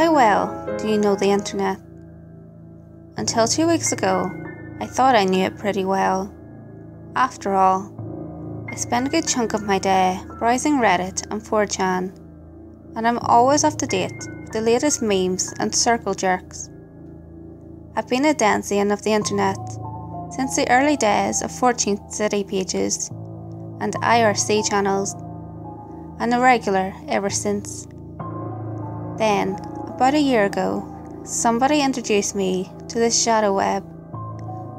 How well do you know the internet? Until 2 weeks ago, I thought I knew it pretty well. After all, I spend a good chunk of my day browsing Reddit and 4chan, and I'm always up to date with the latest memes and circle jerks. I've been a denizens of the internet since the early days of 14th City pages and IRC channels, and a regular ever since. Then, about a year ago, somebody introduced me to the shadow web,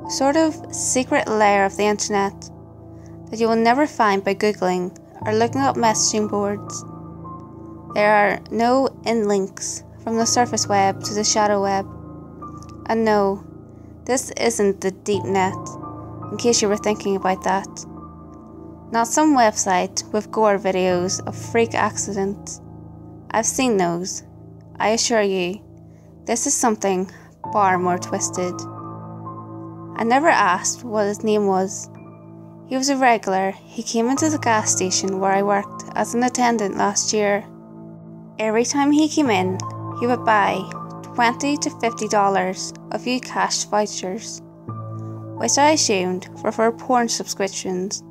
a sort of secret layer of the internet that you will never find by googling or looking up messaging boards. There are no in-links from the surface web to the shadow web. And no, this isn't the deep net, in case you were thinking about that. Not some website with gore videos of freak accidents. I've seen those. I assure you, this is something far more twisted. I never asked what his name was. He was a regular. He came into the gas station where I worked as an attendant last year. Every time he came in, he would buy $20 to $50 of cash vouchers, which I assumed were for porn subscriptions.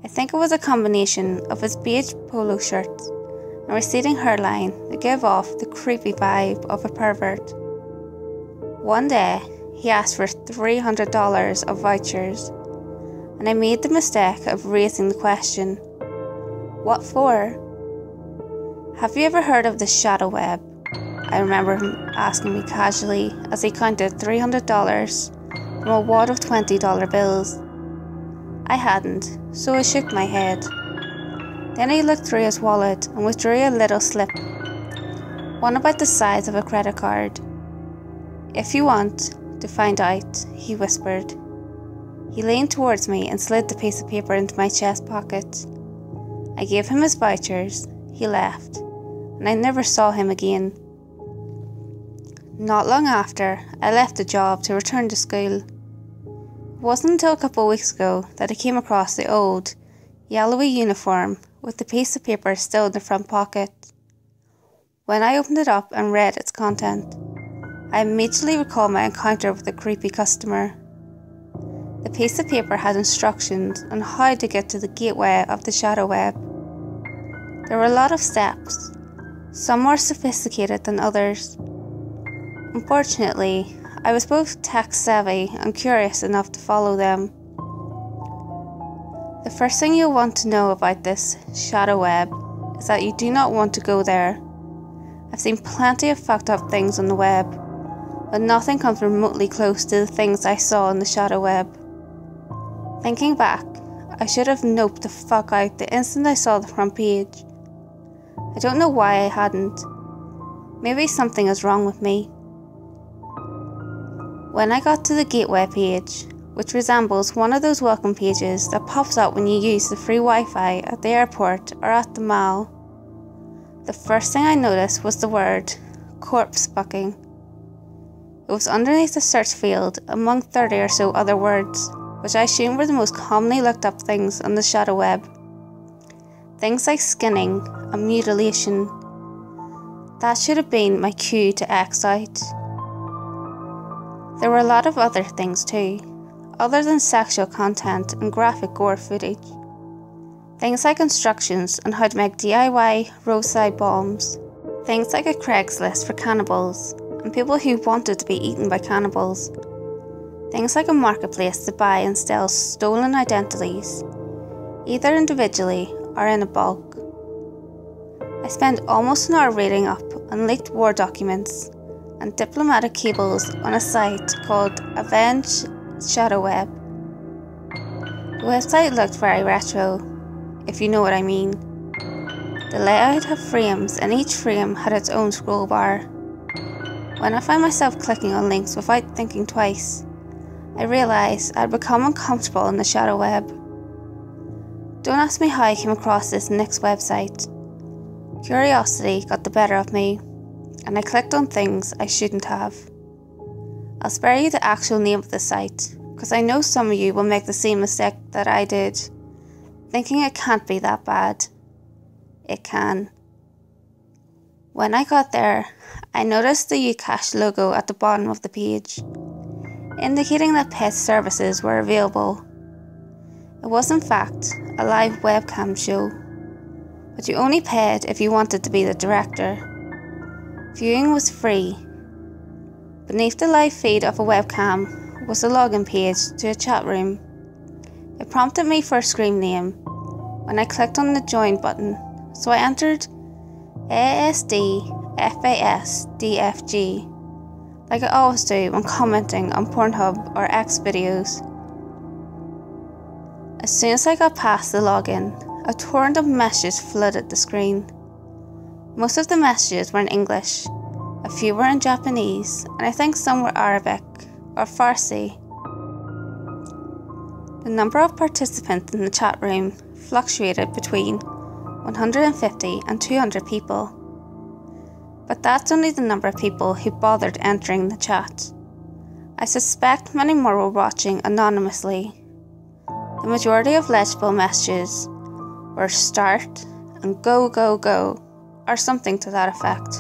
I think it was a combination of his beige polo shirts and receding hairline that gave off the creepy vibe of a pervert. One day, he asked for $300 of vouchers, and I made the mistake of raising the question, what for? Have you ever heard of the shadow web? I remember him asking me casually as he counted $300 from a wad of $20 bills. I hadn't, so I shook my head. Then he looked through his wallet and withdrew a little slip, one about the size of a credit card. If you want to find out, he whispered. He leaned towards me and slid the piece of paper into my chest pocket. I gave him his vouchers, he left, and I never saw him again. Not long after, I left the job to return to school. It wasn't until a couple of weeks ago that I came across the old, yellowy uniform with the piece of paper still in the front pocket. When I opened it up and read its content, I immediately recalled my encounter with the creepy customer. The piece of paper had instructions on how to get to the gateway of the shadow web. There were a lot of steps, some more sophisticated than others. Unfortunately, I was both tech-savvy and curious enough to follow them. The first thing you'll want to know about this shadow web is that you do not want to go there. I've seen plenty of fucked up things on the web, but nothing comes remotely close to the things I saw on the shadow web. Thinking back, I should have noped the fuck out the instant I saw the front page. I don't know why I hadn't. Maybe something is wrong with me. When I got to the gateway page, which resembles one of those welcome pages that pops up when you use the free Wi-Fi at the airport or at the mall, the first thing I noticed was the word corpse fucking. It was underneath the search field among 30 or so other words, which I assume were the most commonly looked up things on the shadow web. Things like skinning and mutilation. That should have been my cue to X out. There were a lot of other things too, other than sexual content and graphic gore footage. Things like instructions on how to make DIY roadside bombs. Things like a Craigslist for cannibals and people who wanted to be eaten by cannibals. Things like a marketplace to buy and sell stolen identities, either individually or in a bulk. I spent almost an hour reading up on leaked war documents and diplomatic cables on a site called Avenge Shadow Web. The website looked very retro, if you know what I mean. The layout had frames and each frame had its own scroll bar. When I found myself clicking on links without thinking twice, I realised I had become uncomfortable in the shadow web. Don't ask me how I came across this next website. Curiosity got the better of me, and I clicked on things I shouldn't have. I'll spare you the actual name of the site, because I know some of you will make the same mistake that I did, thinking it can't be that bad. It can. When I got there, I noticed the Ucash logo at the bottom of the page, indicating that pet services were available. It was in fact a live webcam show, but you only paid if you wanted to be the director. Viewing was free. Beneath the live feed of a webcam was a login page to a chat room. It prompted me for a screen name when I clicked on the join button, so I entered ASD FAS DFG, like I always do when commenting on Pornhub or X videos. As soon as I got past the login, a torrent of messages flooded the screen. Most of the messages were in English, a few were in Japanese, and I think some were Arabic or Farsi. The number of participants in the chat room fluctuated between 150 and 200 people. But that's only the number of people who bothered entering the chat. I suspect many more were watching anonymously. The majority of legible messages were start and go go go, or something to that effect.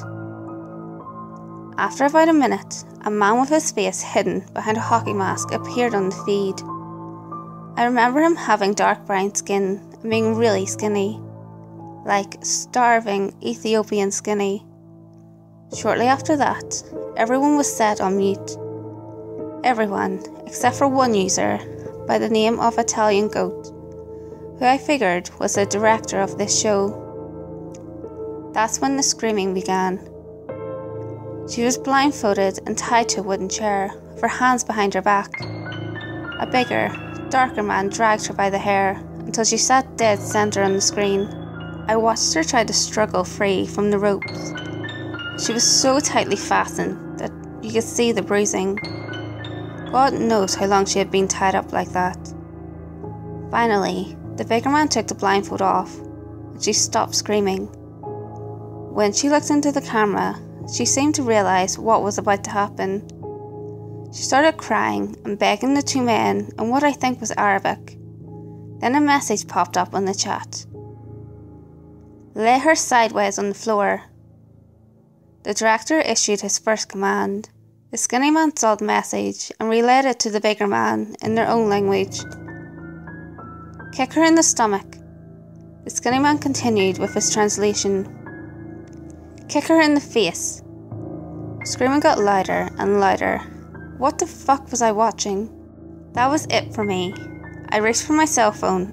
After about a minute, a man with his face hidden behind a hockey mask appeared on the feed. I remember him having dark brown skin and being really skinny, like starving Ethiopian skinny. Shortly after that, everyone was set on mute. Everyone, except for one user by the name of Italian Goat, who I figured was the director of this show. That's when the screaming began. She was blindfolded and tied to a wooden chair, with her hands behind her back. A bigger, darker man dragged her by the hair until she sat dead center on the screen. I watched her try to struggle free from the ropes. She was so tightly fastened that you could see the bruising. God knows how long she had been tied up like that. Finally, the bigger man took the blindfold off, and she stopped screaming. When she looked into the camera, she seemed to realise what was about to happen. She started crying and begging the two men in what I think was Arabic. Then a message popped up on the chat. Lay her sideways on the floor. The director issued his first command. The skinny man saw the message and relayed it to the bigger man in their own language. Kick her in the stomach. The skinny man continued with his translation. Kick her in the face. Screaming got louder and louder. What the fuck was I watching? That was it for me. I reached for my cell phone,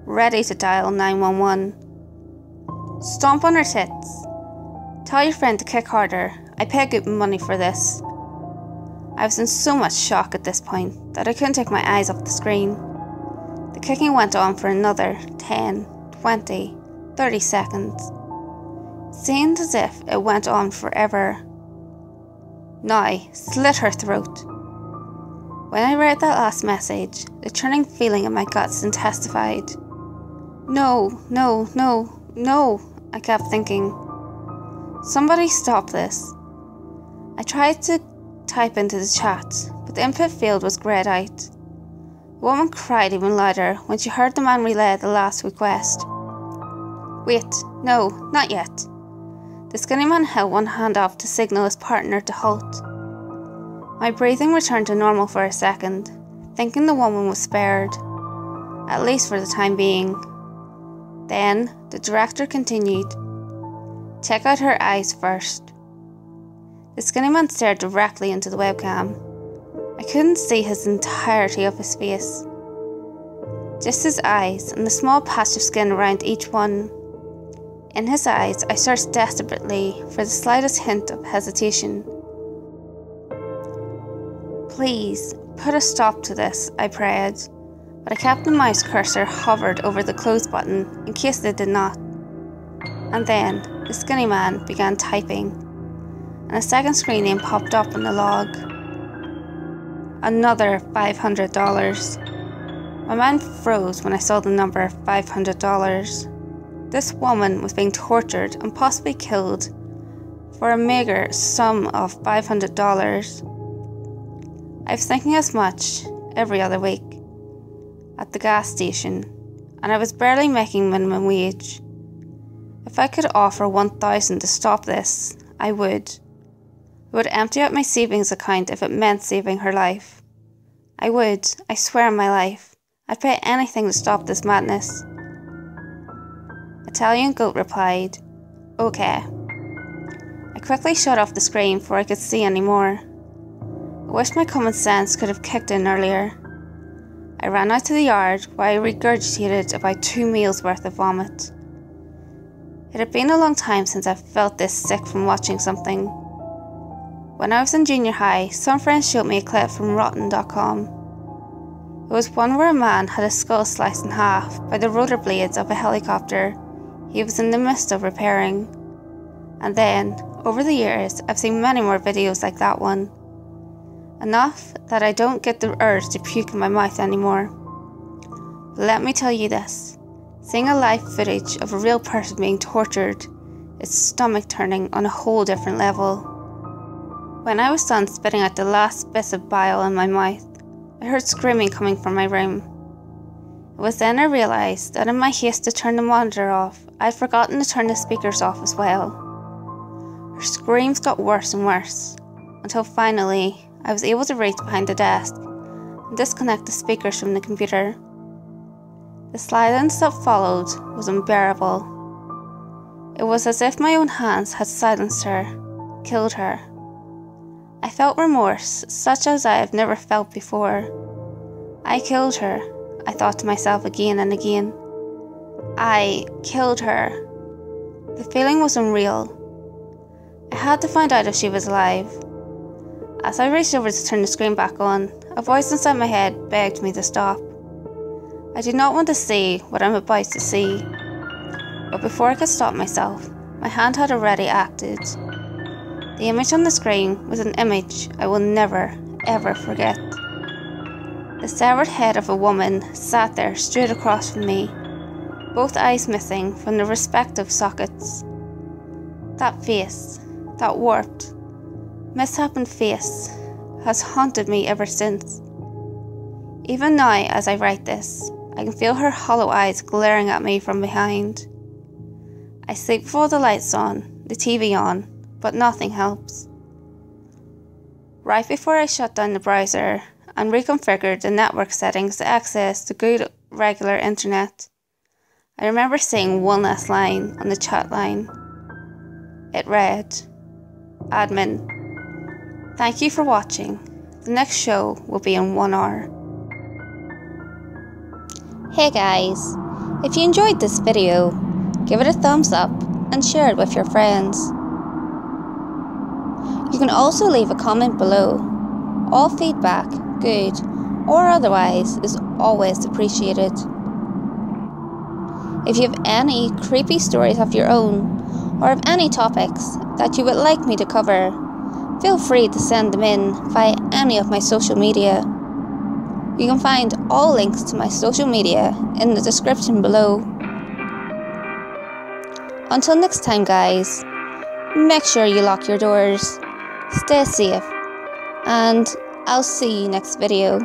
ready to dial 911. Stomp on her tits. Tell your friend to kick harder. I pay good money for this. I was in so much shock at this point that I couldn't take my eyes off the screen. The kicking went on for another 10, 20, 30 seconds. It seemed as if it went on forever. Now, slit her throat. When I read that last message, the churning feeling in my guts intensified. No, no, no, no, I kept thinking. Somebody stop this. I tried to type into the chat, but the input field was greyed out. The woman cried even louder when she heard the man relay the last request. Wait, no, not yet. The skinny man held one hand up to signal his partner to halt. My breathing returned to normal for a second, thinking the woman was spared, at least for the time being. Then, the director continued. Check out her eyes first. The skinny man stared directly into the webcam. I couldn't see his entirety of his face. Just his eyes and the small patch of skin around each one. In his eyes, I searched desperately for the slightest hint of hesitation. Please, put a stop to this, I prayed, but I kept the mouse cursor hovered over the close button in case it did not. And then, the skinny man began typing, and a second screen name popped up on the log. Another $500. My mind froze when I saw the number $500. This woman was being tortured and possibly killed for a meagre sum of $500. I was thinking as much every other week at the gas station, and I was barely making minimum wage. If I could offer $1,000 to stop this, I would. I would empty out my savings account if it meant saving her life. I would, I swear on my life. I'd pay anything to stop this madness. Italian Goat replied, "Okay." I quickly shut off the screen before I could see any more. I wish my common sense could have kicked in earlier. I ran out to the yard where I regurgitated about 2 meals worth of vomit. It had been a long time since I felt this sick from watching something. When I was in junior high, some friends showed me a clip from rotten.com. It was one where a man had his skull sliced in half by the rotor blades of a helicopter he was in the midst of repairing. And then, over the years, I've seen many more videos like that one. Enough that I don't get the urge to puke in my mouth anymore. But let me tell you this, seeing a live footage of a real person being tortured is stomach turning on a whole different level. When I was done spitting out the last bits of bile in my mouth, I heard screaming coming from my room. It was then I realised that in my haste to turn the monitor off, I'd forgotten to turn the speakers off as well. Her screams got worse and worse, until finally I was able to reach behind the desk and disconnect the speakers from the computer. The silence that followed was unbearable. It was as if my own hands had silenced her, killed her. I felt remorse such as I have never felt before. I killed her, I thought to myself again and again. I killed her. The feeling was unreal. I had to find out if she was alive. As I reached over to turn the screen back on, a voice inside my head begged me to stop. I did not want to see what I'm about to see. But before I could stop myself, my hand had already acted. The image on the screen was an image I will never, ever forget. The severed head of a woman sat there straight across from me, both eyes missing from their respective sockets. That face, that warped, misshapen face, has haunted me ever since. Even now, as I write this, I can feel her hollow eyes glaring at me from behind. I sleep with all the lights on, the TV on, but nothing helps. Right before I shut down the browser and reconfigured the network settings to access the good regular internet, I remember seeing one last line on the chat line. It read, "Admin, thank you for watching. The next show will be in 1 hour." Hey guys, if you enjoyed this video, give it a thumbs up and share it with your friends. You can also leave a comment below. All feedback, good or otherwise, is always appreciated. If you have any creepy stories of your own, or have any topics that you would like me to cover, feel free to send them in via any of my social media. You can find all links to my social media in the description below. Until next time guys, make sure you lock your doors, stay safe, and I'll see you next video.